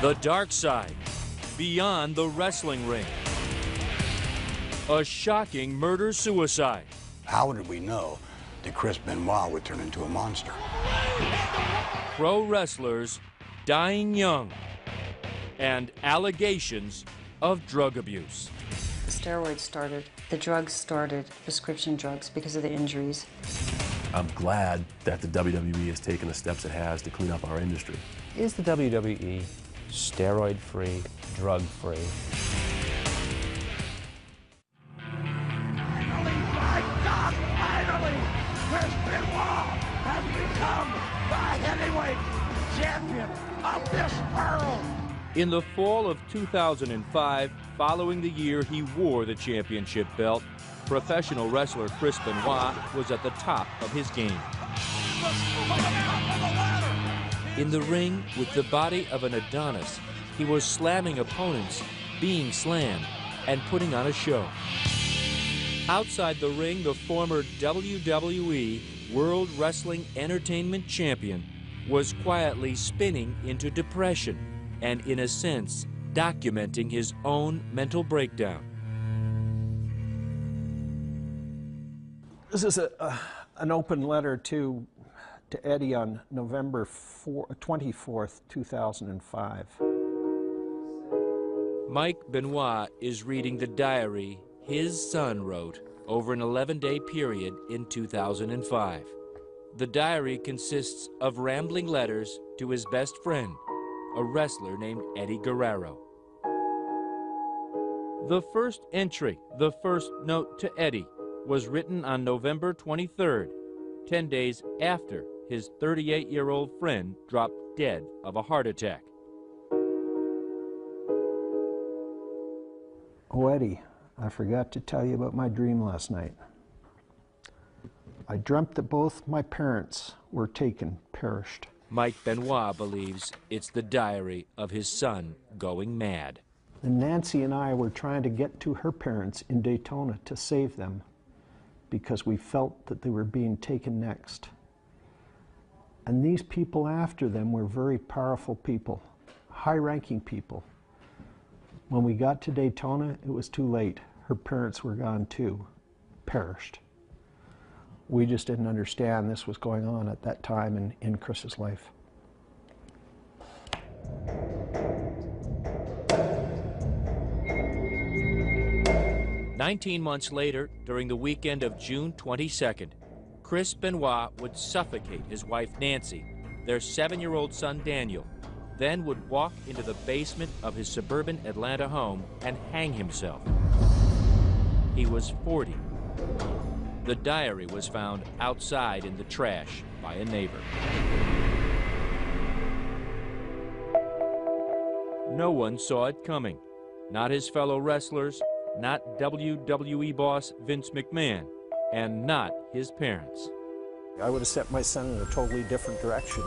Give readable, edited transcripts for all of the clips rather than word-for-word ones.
The dark side, beyond the wrestling ring. A shocking murder-suicide. How did we know that Chris Benoit would turn into a monster? Pro wrestlers dying young. And allegations of drug abuse. The steroids started, the drugs started, prescription drugs, because of the injuries. I'm glad that the WWE has taken the steps it has to clean up our industry. Is the WWE steroid-free, drug-free? Finally, my God, finally, Chris Benoit has become the heavyweight champion of this world. In the fall of 2005, following the year he wore the championship belt, professional wrestler Chris Benoit was at the top of his game. In the ring, with the body of an Adonis, he was slamming opponents, being slammed, and putting on a show. Outside the ring, the former WWE World Wrestling Entertainment Champion was quietly spinning into depression and, in a sense, documenting his own mental breakdown. This is an open letter to Eddie on November 24th, 2005. Mike Benoit is reading the diary his son wrote over an 11-day period in 2005. The diary consists of rambling letters to his best friend, a wrestler named Eddie Guerrero. The first entry, the first note to Eddie, was written on November 23rd, 10 days after his 38-year-old friend dropped dead of a heart attack. Oh, Eddie, I forgot to tell you about my dream last night. I dreamt that both my parents were taken, perished. Mike Benoit believes it's the diary of his son going mad. And Nancy and I were trying to get to her parents in Daytona to save them because we felt that they were being taken next. And these people after them were very powerful people, high-ranking people. When we got to Daytona, it was too late. Her parents were gone too, perished. We just didn't understand this was going on at that time in Chris's life. "19 months later, during the weekend of June 22nd, Chris Benoit would suffocate his wife Nancy, their 7-year-old son Daniel, then would walk into the basement of his suburban Atlanta home and hang himself. He was 40. The diary was found outside in the trash by a neighbor. No one saw it coming. Not his fellow wrestlers, not WWE boss Vince McMahon, and not his parents. I would have set my son in a totally different direction.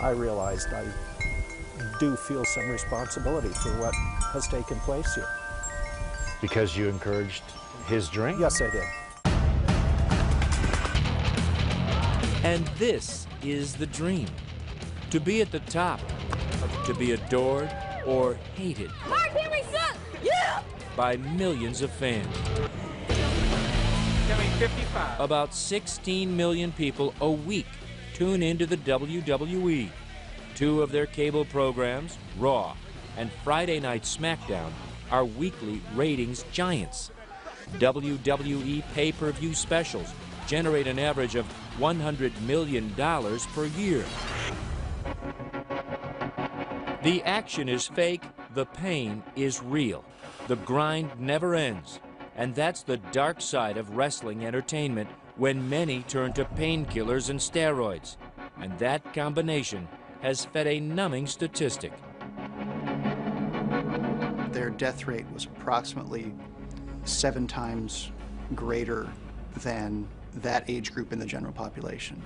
I realized I do feel some responsibility for what has taken place here. Because you encouraged his dream? Yes, I did. And this is the dream. To be at the top, to be adored or hated by millions of fans. About 16 million people a week tune into the WWE. 2 of their cable programs, Raw and Friday Night SmackDown, are weekly ratings giants. WWE pay-per-view specials generate an average of $100 million per year. The action is fake, the pain is real. The grind never ends. And that's the dark side of wrestling entertainment when many turn to painkillers and steroids. And that combination has fed a numbing statistic. Their death rate was approximately 7 times greater than that age group in the general population.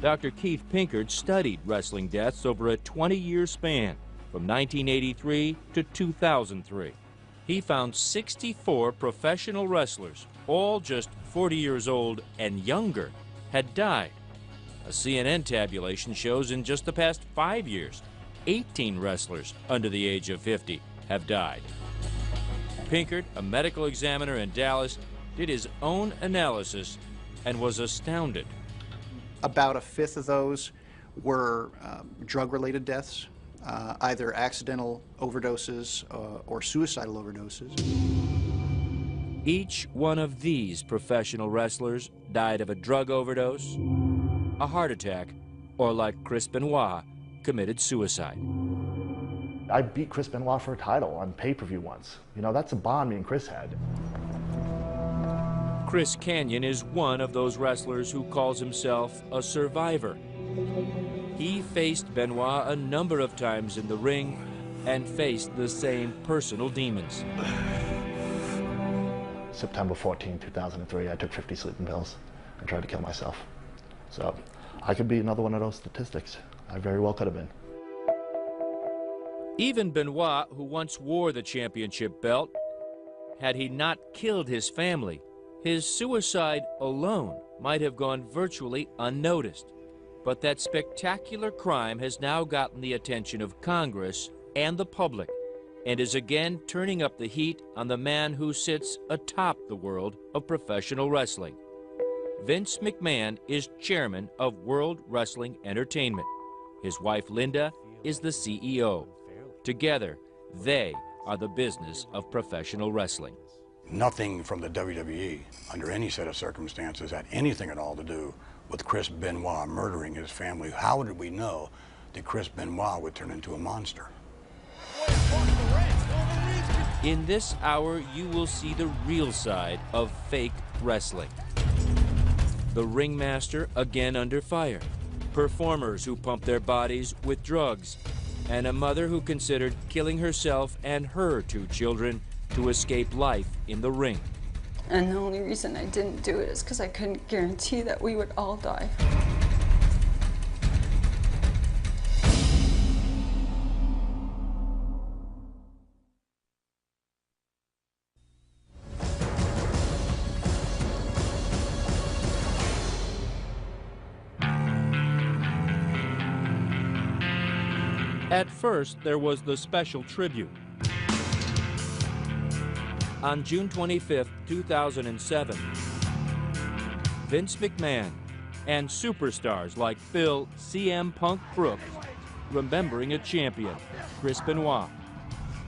Dr. Keith Pinkard studied wrestling deaths over a 20-year span from 1983 to 2003. He found 64 professional wrestlers, all just 40 years old and younger, had died. A CNN tabulation shows in just the past 5 years, 18 wrestlers under the age of 50 have died. Pinkert, a medical examiner in Dallas, did his own analysis and was astounded. About a fifth of those were drug-related deaths, either accidental overdoses or suicidal overdoses. Each one of these professional wrestlers died of a drug overdose, a heart attack, or like Chris Benoit, committed suicide. I beat Chris Benoit for a title on pay-per-view once. You know, that's a bond me and Chris had. Chris Kanyon is one of those wrestlers who calls himself a survivor. He faced Benoit a number of times in the ring and faced the same personal demons. September 14, 2003, I took 50 sleeping pills and tried to kill myself. So I could be another one of those statistics. I very well could have been. Even Benoit, who once wore the championship belt, had he not killed his family, his suicide alone might have gone virtually unnoticed. But that spectacular crime has now gotten the attention of Congress and the public, and is again turning up the heat on the man who sits atop the world of professional wrestling. Vince McMahon is chairman of World Wrestling Entertainment. His wife Linda is the CEO. Together, they are the business of professional wrestling. Nothing from the WWE, under any set of circumstances, had anything at all to do with Chris Benoit murdering his family. How did we know that Chris Benoit would turn into a monster? In this hour, you will see the real side of fake wrestling. The ringmaster again under fire, performers who pump their bodies with drugs, and a mother who considered killing herself and her 2 children to escape life in the ring. And the only reason I didn't do it is because I couldn't guarantee that we would all die. At first, there was the special tribute. On June 25, 2007, Vince McMahon and superstars like Phil CM Punk Brooks remembering a champion, Chris Benoit.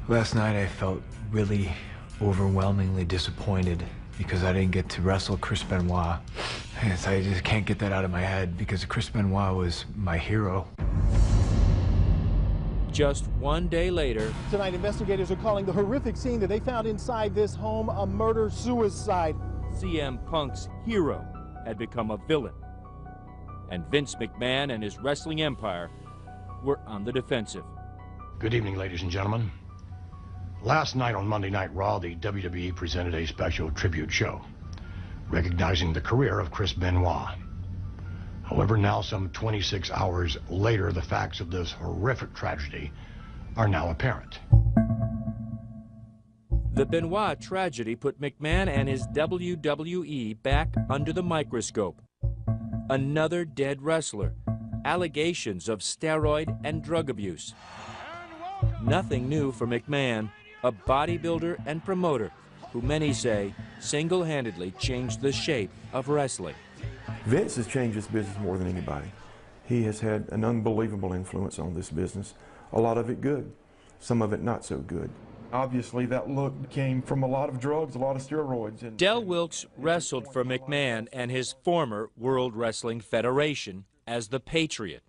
Last night I felt really overwhelmingly disappointed because I didn't get to wrestle Chris Benoit. I just can't get that out of my head because Chris Benoit was my hero. Just one day later, tonight, investigators are calling the horrific scene that they found inside this home a murder-suicide. CM Punk's hero had become a villain, and Vince McMahon and his wrestling empire were on the defensive. Good evening, ladies and gentlemen. Last night on Monday Night Raw, the WWE presented a special tribute show, recognizing the career of Chris Benoit. However, now some 26 hours later, the facts of this horrific tragedy are now apparent. The Benoit tragedy put McMahon and his WWE back under the microscope. Another dead wrestler, allegations of steroid and drug abuse. Nothing new for McMahon, a bodybuilder and promoter who many say single-handedly changed the shape of wrestling. Vince has changed this business more than anybody. He has had an unbelievable influence on this business. A lot of it good, some of it not so good. Obviously, that look came from a lot of drugs, a lot of steroids. Del Wilkes wrestled for McMahon and his former World Wrestling Federation as the Patriot.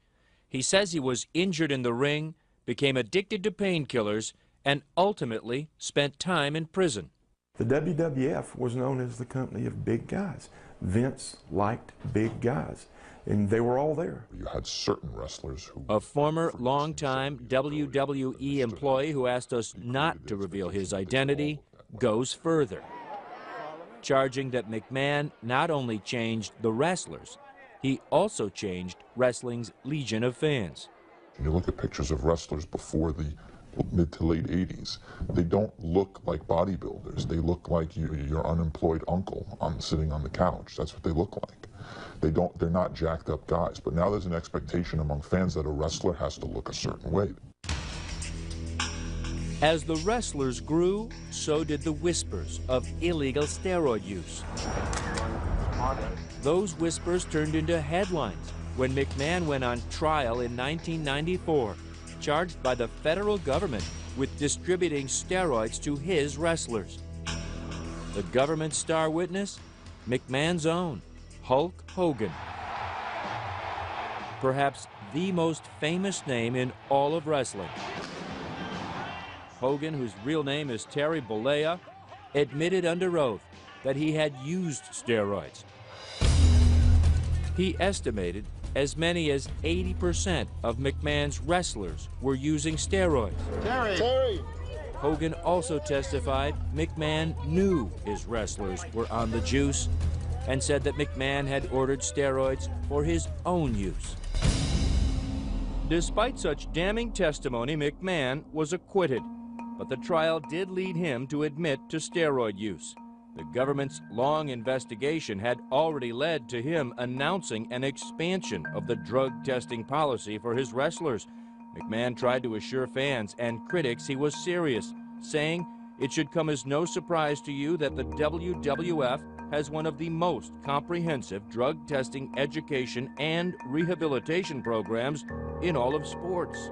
He says he was injured in the ring, became addicted to painkillers, and ultimately spent time in prison. The WWF was known as the company of big guys. Vince liked big guys, and they were all there. You had certain wrestlers who... A former longtime WWE employee who asked us not to reveal his identity goes further, charging that McMahon not only changed the wrestlers, he also changed wrestling's legion of fans. You look at pictures of wrestlers before the mid to late 80s, they don't look like bodybuilders. They look like your unemployed uncle sitting on the couch. That's what they look like. They're not jacked up guys. But now there's an expectation among fans that a wrestler has to look a certain way. As the wrestlers grew, so did the whispers of illegal steroid use. Those whispers turned into headlines when McMahon went on trial in 1994, charged by the federal government with distributing steroids to his wrestlers. The government star witness? McMahon's own, Hulk Hogan. Perhaps the most famous name in all of wrestling. Hogan, whose real name is Terry Bollea, admitted under oath that he had used steroids. He estimated as many as 80% of McMahon's wrestlers were using steroids. Terry! Hogan also testified McMahon knew his wrestlers were on the juice and said that McMahon had ordered steroids for his own use. Despite such damning testimony, McMahon was acquitted, but the trial did lead him to admit to steroid use. The government's long investigation had already led to him announcing an expansion of the drug testing policy for his wrestlers. McMahon tried to assure fans and critics he was serious, saying, "It should come as no surprise to you that the WWF has one of the most comprehensive drug testing education and rehabilitation programs in all of sports."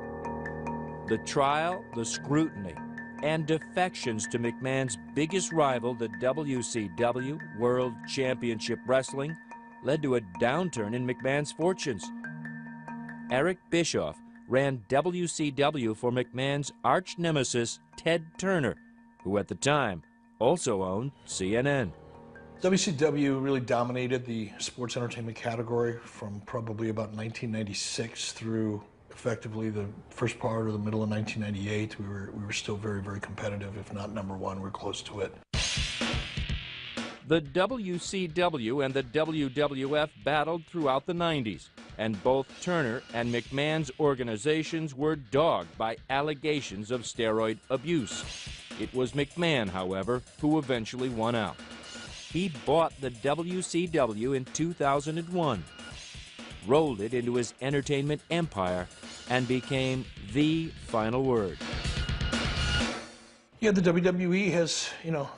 The trial, the scrutiny, and defections to McMahon's biggest rival, the WCW, World Championship Wrestling, led to a downturn in McMahon's fortunes. Eric Bischoff ran WCW for McMahon's arch nemesis, Ted Turner, who at the time also owned CNN. WCW really dominated the sports entertainment category from probably about 1996 through effectively the first part or the middle of 1998. We were still very, very competitive, if not number one. We're close to it. The WCW and the WWF battled throughout the 90s, and both Turner and McMahon's organizations were dogged by allegations of steroid abuse. It was McMahon, however, who eventually won out. He bought the WCW in 2001, rolled it into his entertainment empire, and became the final word. Yeah, the WWE has,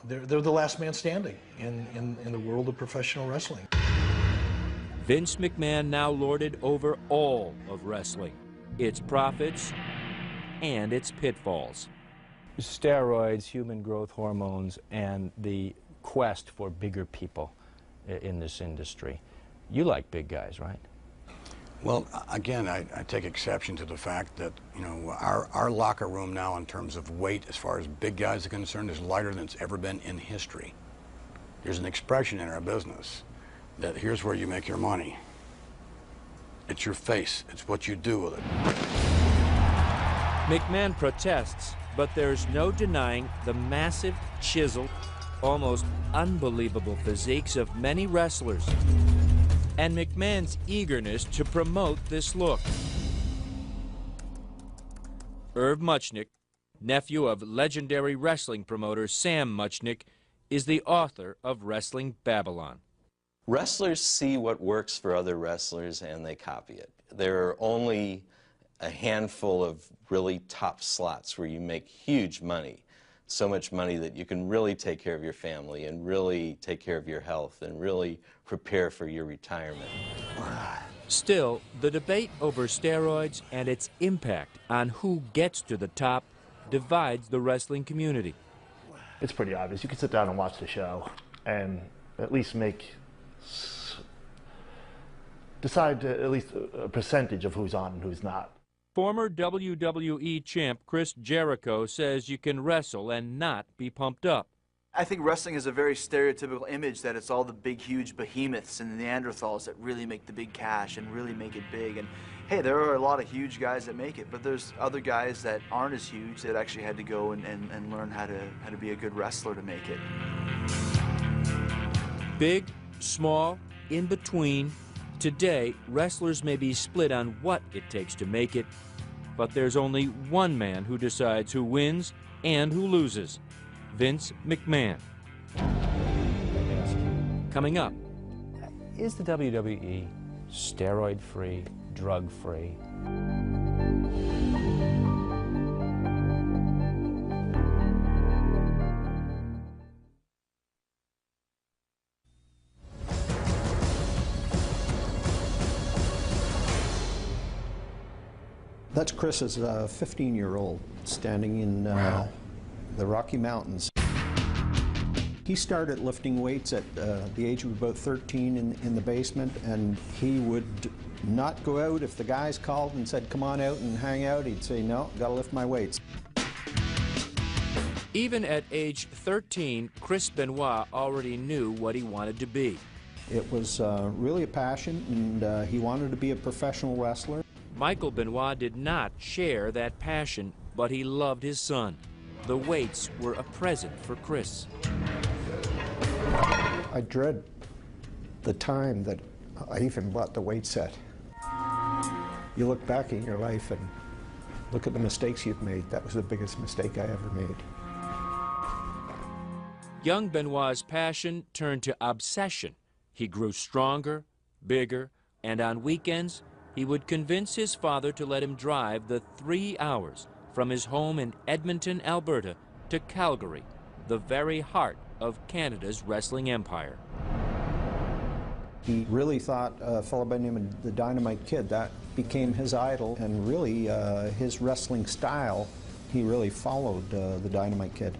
they're the last man standing in the world of professional wrestling. Vince McMahon now lorded over all of wrestling, its profits and its pitfalls. Steroids, human growth hormones, and the quest for bigger people in this industry. You like big guys, right? Well, again, I take exception to the fact that, our locker room now in terms of weight, as far as big guys are concerned, is lighter than it's ever been in history. There's an expression in our business that here's where you make your money. It's your face. It's what you do with it. McMahon protests, but there's no denying the massive, chiseled, almost unbelievable physiques of many wrestlers, and McMahon's eagerness to promote this look. Irv Muchnick, nephew of legendary wrestling promoter Sam Muchnick, is the author of Wrestling Babylon. Wrestlers see what works for other wrestlers and they copy it. There are only a handful of really top slots where you make huge money. So much money that you can really take care of your family and really take care of your health and really prepare for your retirement. Still, the debate over steroids and its impact on who gets to the top divides the wrestling community. It's pretty obvious. You can sit down and watch the show and at least decide at least a percentage of who's on and who's not. Former WWE champ Chris Jericho says you can wrestle and not be pumped up. I think wrestling is a very stereotypical image that it's all the big, huge behemoths and the Neanderthals that really make the big cash and really make it big. And hey, there are a lot of huge guys that make it, but there's other guys that aren't as huge that actually had to go and learn how to be a good wrestler to make it. Big, small, in between. Today, wrestlers may be split on what it takes to make it, but there's only one man who decides who wins and who loses: Vince McMahon. Coming up. is the WWE steroid-free, drug-free? That's Chris as a 15-year-old standing in the Rocky Mountains. He started lifting weights at the age of about 13 in the basement, and he would not go out. If the guys called and said, come on out and hang out, he'd say, no, gotta lift my weights. Even at age 13, Chris Benoit already knew what he wanted to be. It was really a passion, and he wanted to be a professional wrestler. Michael Benoit did not share that passion, but he loved his son. The weights were a present for Chris. I dread the time that I even bought the weight set. You look back in your life and look at the mistakes you've made. That was the biggest mistake I ever made. Young Benoit's passion turned to obsession. He grew stronger, bigger, and on weekends, he would convince his father to let him drive the 3 hours from his home in Edmonton, Alberta, to Calgary, the very heart of Canada's wrestling empire. He really thought a fellow by the name of the Dynamite Kid, that became his idol, and really his wrestling style, he really followed the Dynamite Kid.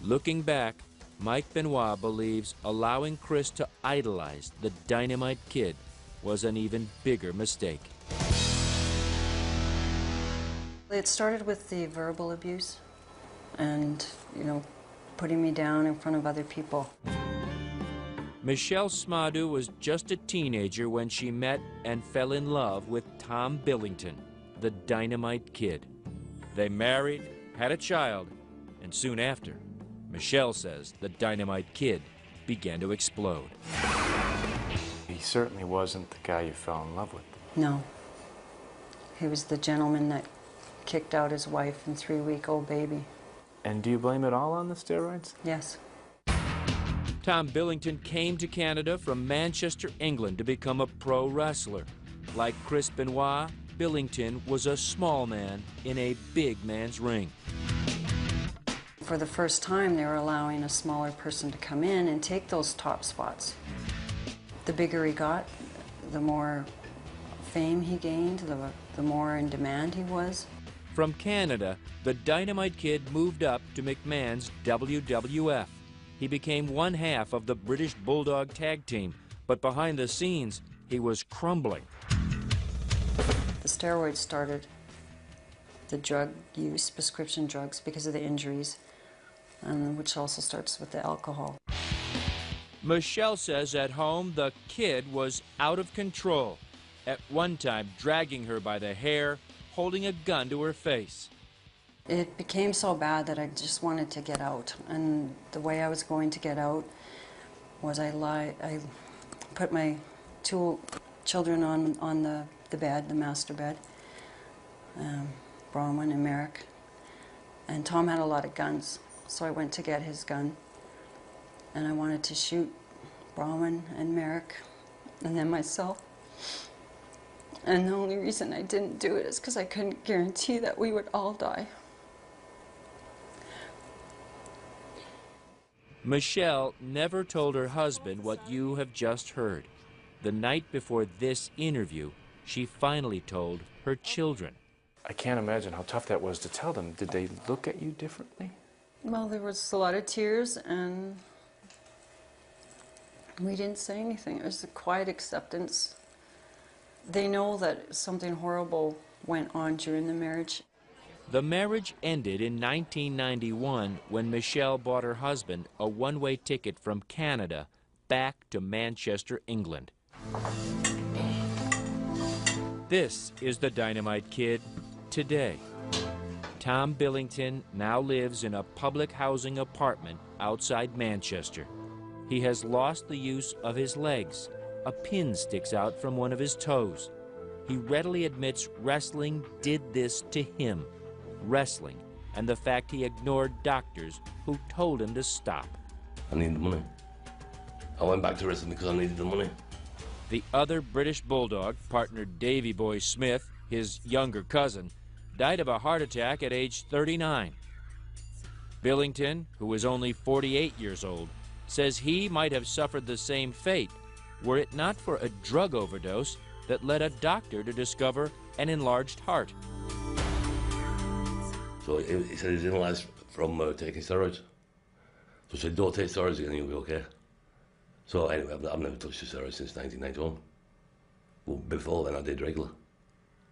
Looking back, Mike Benoit believes allowing Chris to idolize the Dynamite Kid was an even bigger mistake. It started with the verbal abuse and, you know, putting me down in front of other people. Michelle Smadu was just a teenager when she met and fell in love with Tom Billington, the Dynamite Kid. They married, had a child, and soon after, Michelle says the Dynamite Kid began to explode. He certainly wasn't the guy you fell in love with. No. He was the gentleman that kicked out his wife and 3-week-old baby. And do you blame it all on the steroids? Yes. Tom Billington came to Canada from Manchester, England to become a pro wrestler. Like Chris Benoit, Billington was a small man in a big man's ring. For the first time, they were allowing a smaller person to come in and take those top spots. The bigger he got, the more fame he gained, the more in demand he was. From Canada, the Dynamite Kid moved up to McMahon's WWF. He became one half of the British Bulldog tag team, but behind the scenes, he was crumbling. The steroids started, the drug use, prescription drugs, because of the injuries, which also starts with the alcohol. Michelle says at home the kid was out of control, at one time dragging her by the hair, holding a gun to her face. It became so bad that I just wanted to get out, and the way I was going to get out was I put my 2 children on the bed, the master bed, Bronwyn and Merrick, and Tom had a lot of guns, so I went to get his gun. And I wanted to shoot Bronwyn and Merrick, and then myself. And the only reason I didn't do it is because I couldn't guarantee that we would all die. Michelle never told her husband what you have just heard. The night before this interview, she finally told her children. I can't imagine how tough that was to tell them. Did they look at you differently? Well, there was a lot of tears, and we didn't say anything. It was a quiet acceptance. They know that something horrible went on during the marriage. The marriage ended in 1991 when Michelle bought her husband a one-way ticket from Canada back to Manchester, England. This is the Dynamite Kid today. Tom Billington now lives in a public housing apartment outside Manchester. He has lost the use of his legs. A pin sticks out from one of his toes. He readily admits wrestling did this to him. Wrestling and the fact he ignored doctors who told him to stop. I need the money. I went back to wrestling because I needed the money. The other British Bulldog, partner Davy Boy Smith, his younger cousin, died of a heart attack at age 39. Billington, who was only 48 years old, says he might have suffered the same fate were it not for a drug overdose that led a doctor to discover an enlarged heart. So he said he's inalised from taking steroids. So he said, don't take steroids again, you'll be okay. So anyway, I've never touched the steroids since 1991. Well, before then I did regular,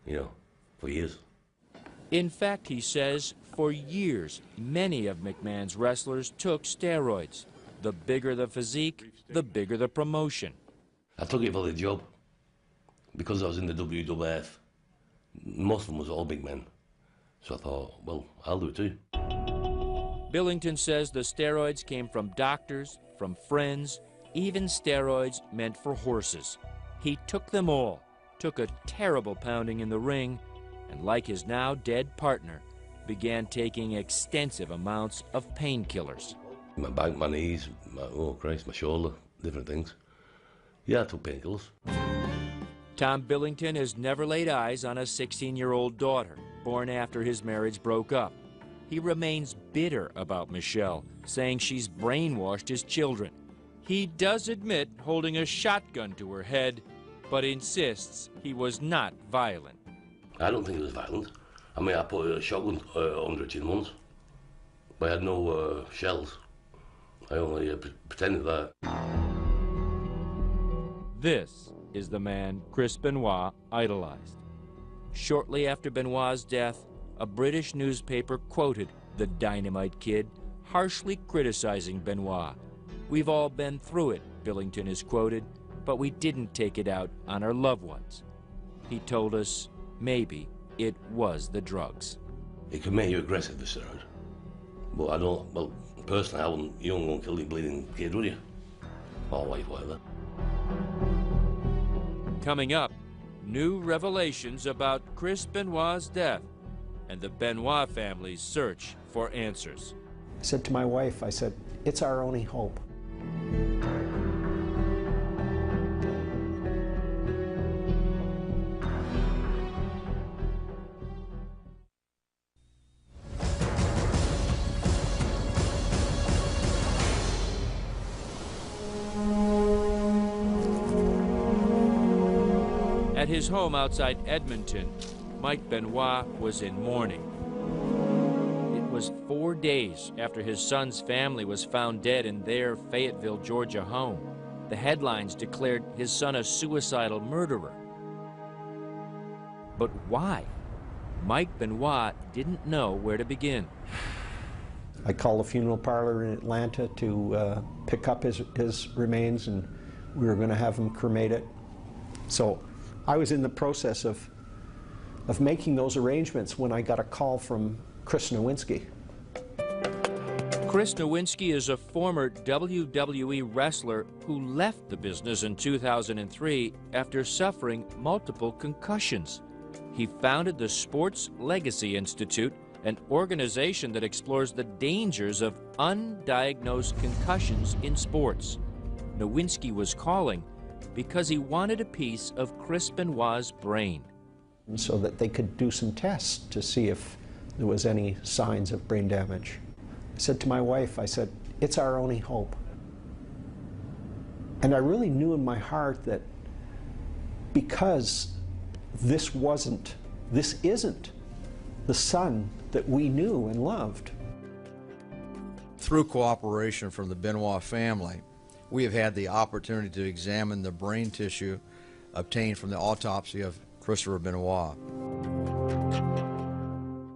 you know, for years. In fact, he says, for years, many of McMahon's wrestlers took steroids. The bigger the physique, the bigger the promotion. I took it for the job. Because I was in the WWF, most of them was all big men. So I thought, well, I'll do it too. Billington says the steroids came from doctors, from friends, even steroids meant for horses. He took them all, took a terrible pounding in the ring, and like his now dead partner, began taking extensive amounts of painkillers. My back, my knees, oh Christ, my shoulder, different things. Yeah, I took painkillers. Tom Billington has never laid eyes on a 16-year-old daughter, born after his marriage broke up. He remains bitter about Michelle, saying she's brainwashed his children. He does admit holding a shotgun to her head, but insists he was not violent. I don't think it was violent. I mean, I put a shotgun under her chin once, but I had no shells. I only pretended that. This is the man Chris Benoit idolized. Shortly after Benoit's death, a British newspaper quoted the Dynamite Kid, harshly criticizing Benoit. "We've all been through it," Billington is quoted, "but we didn't take it out on our loved ones." He told us maybe it was the drugs. It can make you aggressive, the steroid. But I don't, well, personally, you don't go and kill your bleeding kid, would you? Or wife, whatever. Coming up, new revelations about Chris Benoit's death and the Benoit family's search for answers. I said to my wife, I said, it's our only hope. At his home outside Edmonton, Mike Benoit was in mourning. It was 4 days after his son's family was found dead in their Fayetteville, Georgia home. The headlines declared his son a suicidal murderer. But why? Mike Benoit didn't know where to begin. I called a funeral parlor in Atlanta to pick up his remains, and we were going to have him cremated. So I was in the process of making those arrangements when I got a call from Chris Nowinski. Chris Nowinski is a former WWE wrestler who left the business in 2003 after suffering multiple concussions. He founded the Sports Legacy Institute, an organization that explores the dangers of undiagnosed concussions in sports. Nowinski was calling because he wanted a piece of Chris Benoit's brain. So that they could do some tests to see if there was any signs of brain damage. I said to my wife, I said, it's our only hope. And I really knew in my heart that because this isn't the son that we knew and loved. Through cooperation from the Benoit family, we have had the opportunity to examine the brain tissue obtained from the autopsy of Christopher Benoit.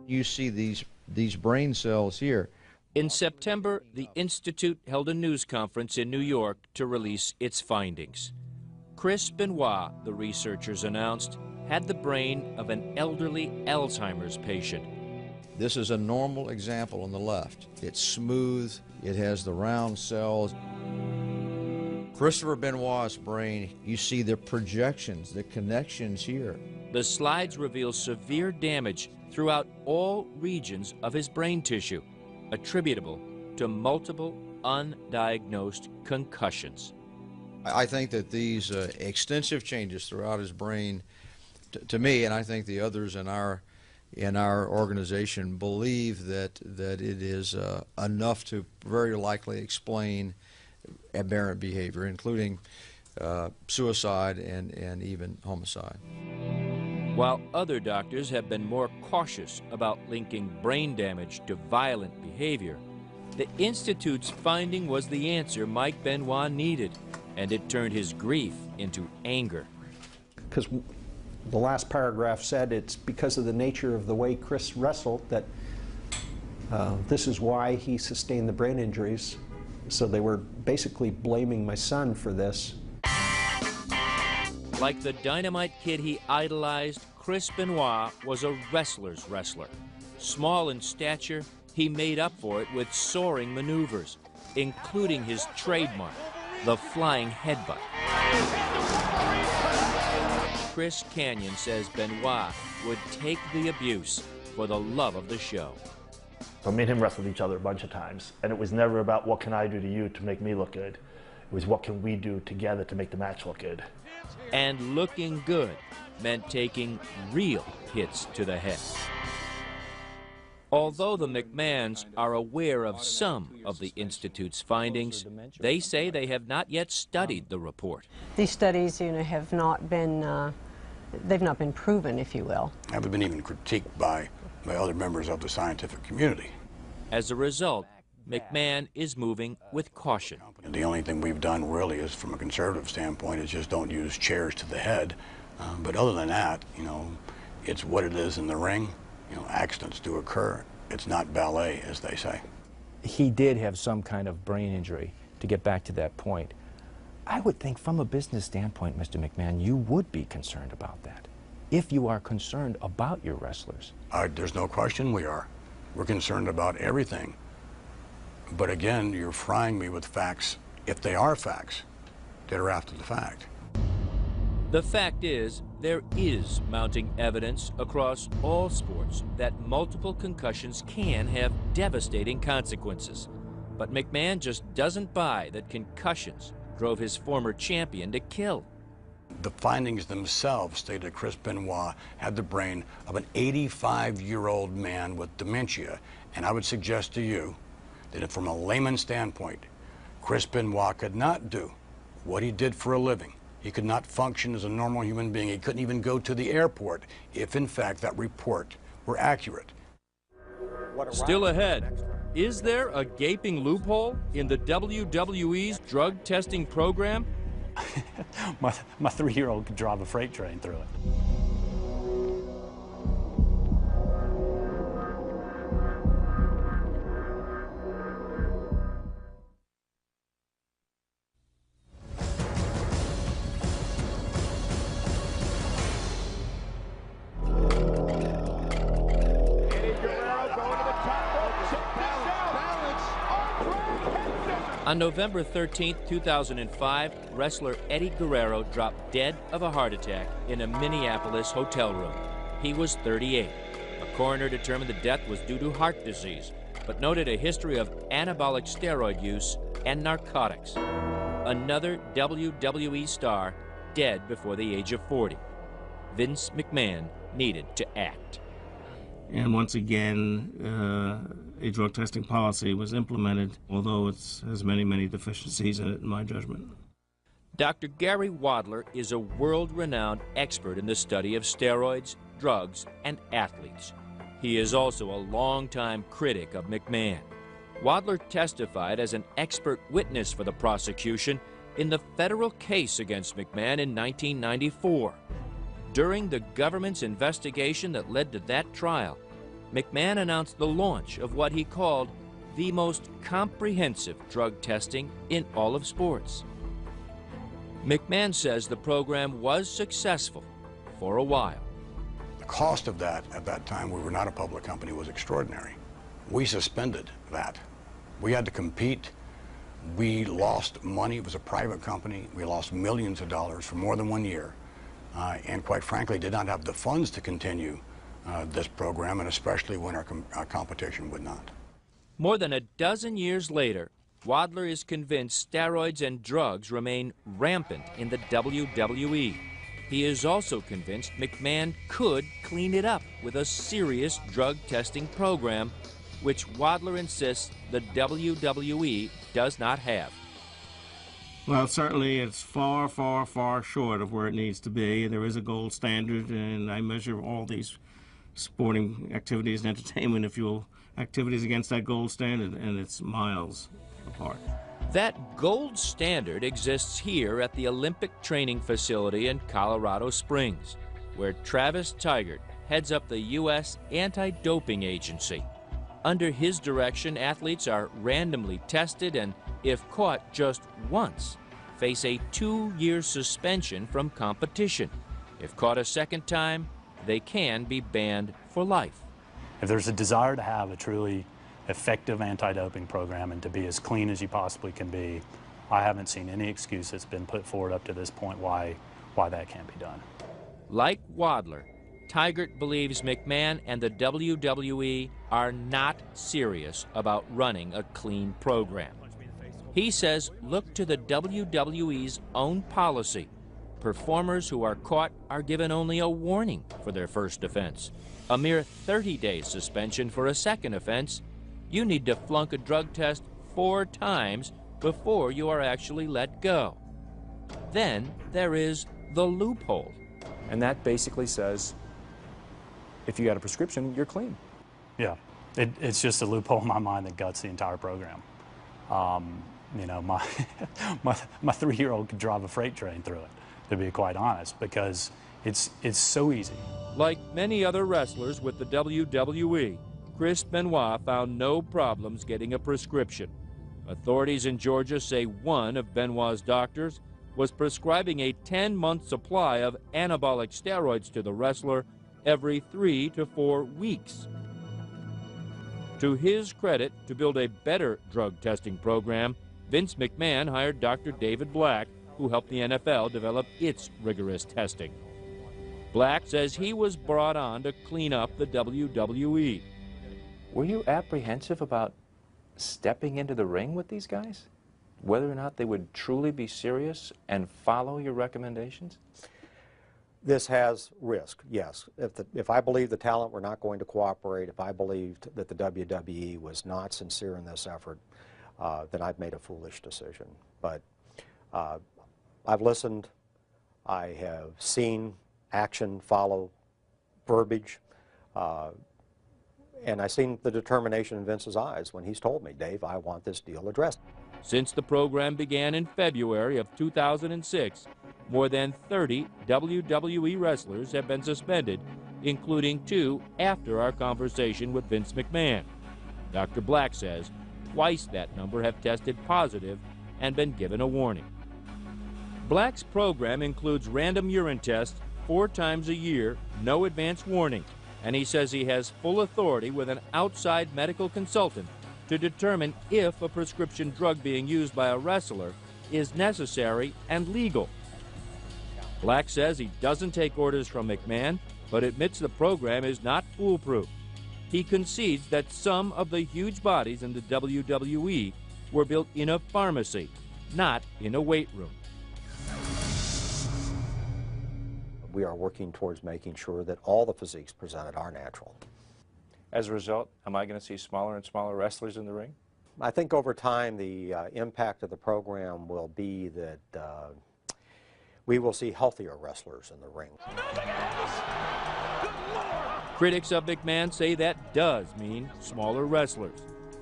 You see these brain cells here. In September, the Institute held a news conference in New York to release its findings. Chris Benoit, the researchers announced, had the brain of an elderly Alzheimer's patient. This is a normal example on the left. It's smooth, it has the round cells. Christopher Benoit's brain, you see the projections, the connections here. The slides reveal severe damage throughout all regions of his brain tissue, attributable to multiple undiagnosed concussions. I think that these extensive changes throughout his brain, to me, and I think the others in our organization believe that it is enough to very likely explain aberrant behavior, including suicide and even homicide. While other doctors have been more cautious about linking brain damage to violent behavior, the Institute's finding was the answer Mike Benoit needed, and it turned his grief into anger. Because the last paragraph said it's because of the nature of the way Chris wrestled that this is why he sustained the brain injuries. So they were basically blaming my son for this. Like the Dynamite Kid he idolized, Chris Benoit was a wrestler's wrestler. Small in stature, he made up for it with soaring maneuvers, including his trademark, the flying headbutt. Chris Kanyon says Benoit would take the abuse for the love of the show. So me and him wrestled each other a bunch of times, and it was never about what can I do to you to make me look good. It was what can we do together to make the match look good. And looking good meant taking real hits to the head. Although the McMahons are aware of some of the Institute's findings, they say they have not yet studied the report. These studies, have not been, they've not been proven, if you will. Haven't been even critiqued by other members of the scientific community. As a result, McMahon is moving with caution. The only thing we've done really is, from a conservative standpoint, is just don't use chairs to the head. But other than that, it's what it is in the ring. Accidents do occur. It's not ballet, as they say. He did have some kind of brain injury, to get back to that point. I would think from a business standpoint, Mr. McMahon, you would be concerned about that, if you are concerned about your wrestlers. There's no question we are. We're concerned about everything. But again, you're frying me with facts, if they are facts, that are after the fact. The fact is, there is mounting evidence across all sports that multiple concussions can have devastating consequences. But McMahon just doesn't buy that concussions drove his former champion to kill. The findings themselves state that Chris Benoit had the brain of an 85-year-old man with dementia. And I would suggest to you that from a layman's standpoint, Chris Benoit could not do what he did for a living. He could not function as a normal human being. He couldn't even go to the airport if, in fact, that report were accurate. Still ahead, is there a gaping loophole in the WWE's drug testing program? My 3-year-old could drive a freight train through it. On November 13, 2005, wrestler Eddie Guerrero dropped dead of a heart attack in a Minneapolis hotel room. He was 38. A coroner determined the death was due to heart disease, but noted a history of anabolic steroid use and narcotics. Another WWE star dead before the age of 40. Vince McMahon needed to act. And once again, a drug testing policy was implemented, although it has many, many deficiencies in it, in my judgment. Dr. Gary Wadler is a world-renowned expert in the study of steroids, drugs, and athletes. He is also a longtime critic of McMahon. Wadler testified as an expert witness for the prosecution in the federal case against McMahon in 1994. During the government's investigation that led to that trial, McMahon announced the launch of what he called the most comprehensive drug testing in all of sports. McMahon says the program was successful for a while. The cost of that, at that time we were not a public company, was extraordinary. We suspended that. We had to compete. We lost money. It was a private company. We lost millions of dollars for more than 1 year. And quite frankly, did not have the funds to continue this program, and especially when our competition would not. More than a dozen years later, Wadler is convinced steroids and drugs remain rampant in the WWE. He is also convinced McMahon could clean it up with a serious drug testing program, which Wadler insists the WWE does not have. Well, certainly it's far, far, far short of where it needs to be. There is a gold standard, and I measure all these sporting activities and entertainment, if you will, activities against that gold standard, and it's miles apart. That gold standard exists here at the Olympic Training Facility in Colorado Springs, where Travis Tygart heads up the U.S. Anti-Doping Agency. Under his direction, athletes are randomly tested and, if caught just once, face a 2-year suspension from competition. If caught a second time, they can be banned for life. If there's a desire to have a truly effective anti-doping program and to be as clean as you possibly can be, I haven't seen any excuse that's been put forward up to this point why that can't be done. Like Wadler, Tygart believes McMahon and the WWE are not serious about running a clean program. He says look to the WWE's own policy. Performers who are caught are given only a warning for their first offense. A mere 30-day suspension for a second offense. You need to flunk a drug test 4 times before you are actually let go. Then there is the loophole. And that basically says, if you got a prescription, you're clean. Yeah, it's just a loophole in my mind that guts the entire program. You know, my 3-year-old could drive a freight train through it, to be quite honest, because it's so easy. Like many other wrestlers with the WWE, Chris Benoit found no problems getting a prescription. Authorities in Georgia say one of Benoit's doctors was prescribing a 10-month supply of anabolic steroids to the wrestler every 3 to 4 weeks. To his credit, to build a better drug testing program, Vince McMahon hired Dr. David Black, who helped the NFL develop its rigorous testing. Black says he was brought on to clean up the WWE. Were you apprehensive about stepping into the ring with these guys? Whether or not they would truly be serious and follow your recommendations? This has risk, yes. If I believed the talent were not going to cooperate, if I believed that the WWE was not sincere in this effort, then I've made a foolish decision. But I've listened, I have seen action follow verbiage, and I've seen the determination in Vince's eyes when he's told me, Dave, I want this deal addressed. Since the program began in February of 2006, more than 30 WWE wrestlers have been suspended, including 2 after our conversation with Vince McMahon. Dr. Black says twice that number have tested positive and been given a warning. Black's program includes random urine tests 4 times a year, no advance warning, and he says he has full authority with an outside medical consultant to determine if a prescription drug being used by a wrestler is necessary and legal. Black says he doesn't take orders from McMahon, but admits the program is not foolproof. He concedes that some of the huge bodies in the WWE were built in a pharmacy, not in a weight room. We are working towards making sure that all the physiques presented are natural. As a result, am I going to see smaller and smaller wrestlers in the ring? I think over time the impact of the program will be that we will see healthier wrestlers in the ring. Critics of McMahon say that does mean smaller wrestlers.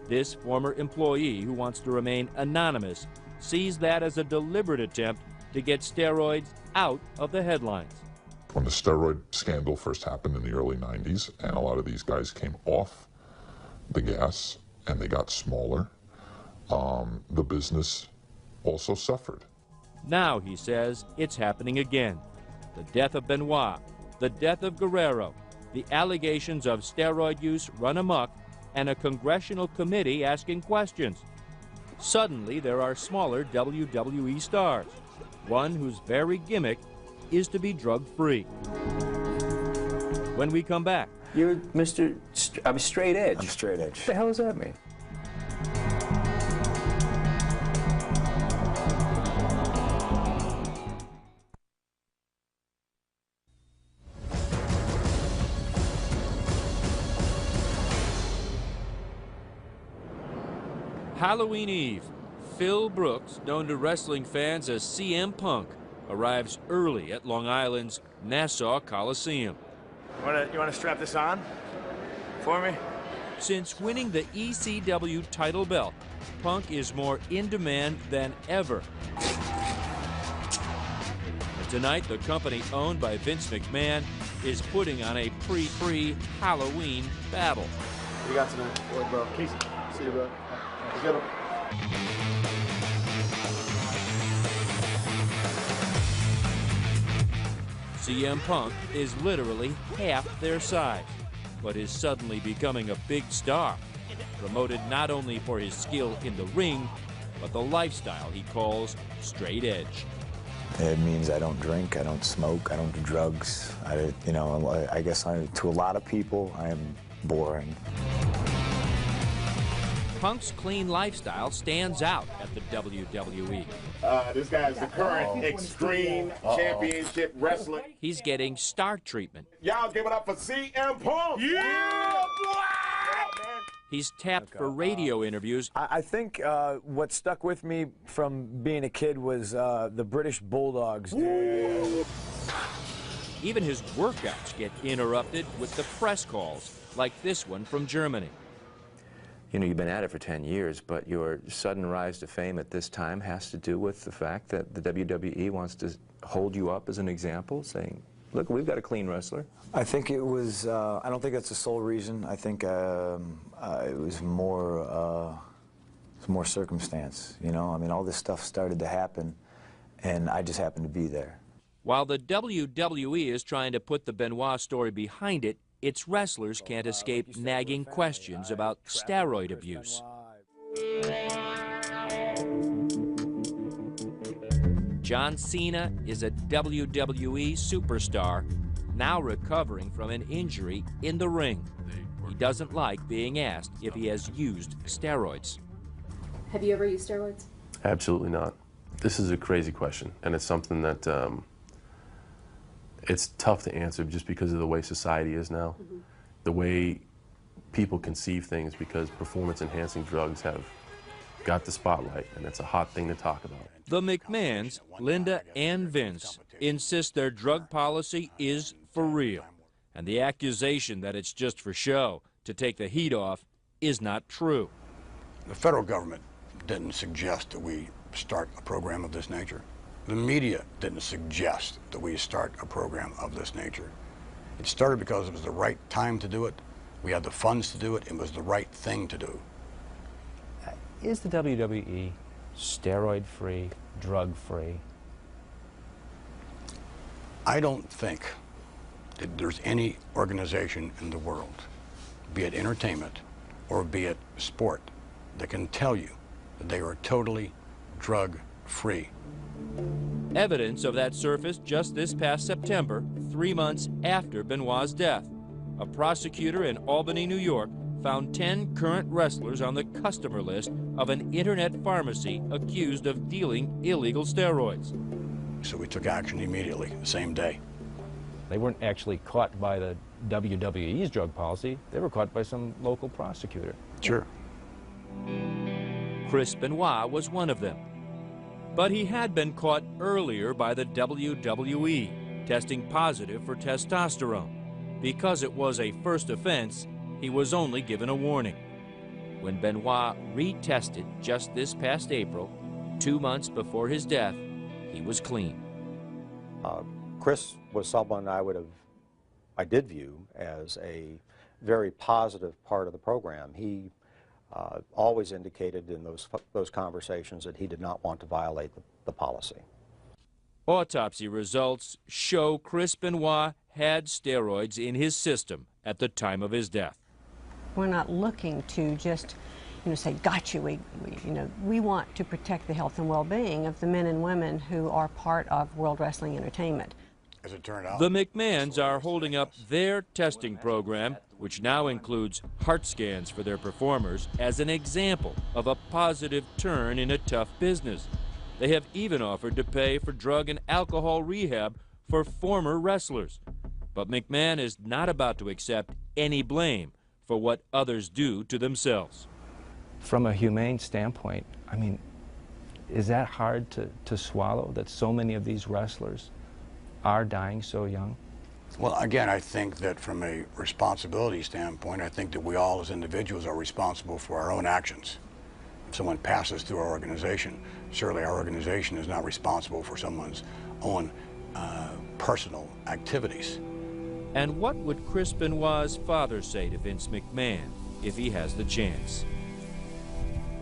This former employee, who wants to remain anonymous, sees that as a deliberate attempt to get steroids out of the headlines. When the steroid scandal first happened in the early 90s, and a lot of these guys came off the gas and they got smaller, the business also suffered. Now, he says, it's happening again. The death of Benoit, the death of Guerrero, the allegations of steroid use run amok, and a congressional committee asking questions. Suddenly, there are smaller WWE stars, one whose very gimmick is to be drug-free. When we come back... You're Mr. Straight Edge. I'm straight edge. What the hell does that mean? Halloween Eve, Phil Brooks, known to wrestling fans as CM Punk, arrives early at Long Island's Nassau Coliseum. You want to strap this on for me? Since winning the ECW title belt, Punk is more in demand than ever. And tonight, the company owned by Vince McMahon is putting on a pre-Halloween battle. What do you got tonight? What, bro? Casey. See you, bro. Let's get him. CM Punk is literally half their size, but is suddenly becoming a big star, promoted not only for his skill in the ring, but the lifestyle he calls straight edge. It means I don't drink, I don't smoke, I don't do drugs. I guess to a lot of people, I am boring. Punk's clean lifestyle stands out at the WWE. This guy's the current Extreme Championship wrestler. He's getting star treatment. Y'all give it up for CM Punk! Yeah, boy! He's tapped for radio interviews. I think what stuck with me from being a kid was the British Bulldogs. Even his workouts get interrupted with the press calls, like this one from Germany. You know, you've been at it for 10 years, but your sudden rise to fame at this time has to do with the fact that the WWE wants to hold you up as an example, saying, look, we've got a clean wrestler. I think it was, I don't think that's the sole reason. I think it was more circumstance, you know? I mean, all this stuff started to happen, and I just happened to be there. While the WWE is trying to put the Benoit story behind it, its wrestlers can't escape nagging questions about steroid abuse. John Cena is a WWE superstar, now recovering from an injury in the ring. He doesn't like being asked if he has used steroids. Have you ever used steroids? Absolutely not. This is a crazy question, and it's something that it's tough to answer just because of the way society is now, the way people conceive things, because performance-enhancing drugs have got the spotlight, and it's a hot thing to talk about. The McMahons, Linda and Vince, insist their drug policy is for real, and the accusation that it's just for show to take the heat off is not true. The federal government didn't suggest that we start a program of this nature. The media didn't suggest that we start a program of this nature. It started because it was the right time to do it. We had the funds to do it. It was the right thing to do. Is the WWE steroid-free, drug-free? I don't think that there's any organization in the world, be it entertainment or be it sport, that can tell you that they are totally drug-free. Evidence of that surfaced just this past September, 3 months after Benoit's death. A prosecutor in Albany, New York, found 10 current wrestlers on the customer list of an internet pharmacy accused of dealing illegal steroids. So we took action immediately, the same day. They weren't actually caught by the WWE's drug policy. They were caught by some local prosecutor. Sure. Chris Benoit was one of them. But he had been caught earlier by the WWE, testing positive for testosterone. Because it was a first offense, he was only given a warning. When Benoit retested just this past April, 2 months before his death, he was clean. Chris was someone I did view as a very positive part of the program. He always indicated in those conversations that he did not want to violate the policy. Autopsy results show Chris Benoit had steroids in his system at the time of his death. We're not looking to just, say, got you. We want to protect the health and well-being of the men and women who are part of World Wrestling Entertainment. As it turned out, the McMahons are holding up their testing program, which now includes heart scans for their performers, as an example of a positive turn in a tough business. They have even offered to pay for drug and alcohol rehab for former wrestlers. But McMahon is not about to accept any blame for what others do to themselves. from a humane standpoint, I mean, is that hard to swallow, that so many of these wrestlers are dying so young? Well, again, I think that from a responsibility standpoint, I think that we all as individuals are responsible for our own actions. If someone passes through our organization, certainly our organization is not responsible for someone's own personal activities. And what would Chris Benoit's father say to Vince McMahon if he has the chance?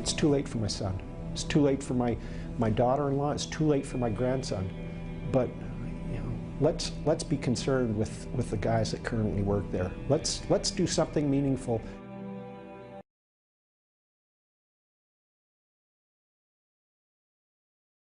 It's too late for my son. It's too late for my daughter-in-law. It's too late for my grandson. But you know, let's be concerned with the guys that currently work there. Let's do something meaningful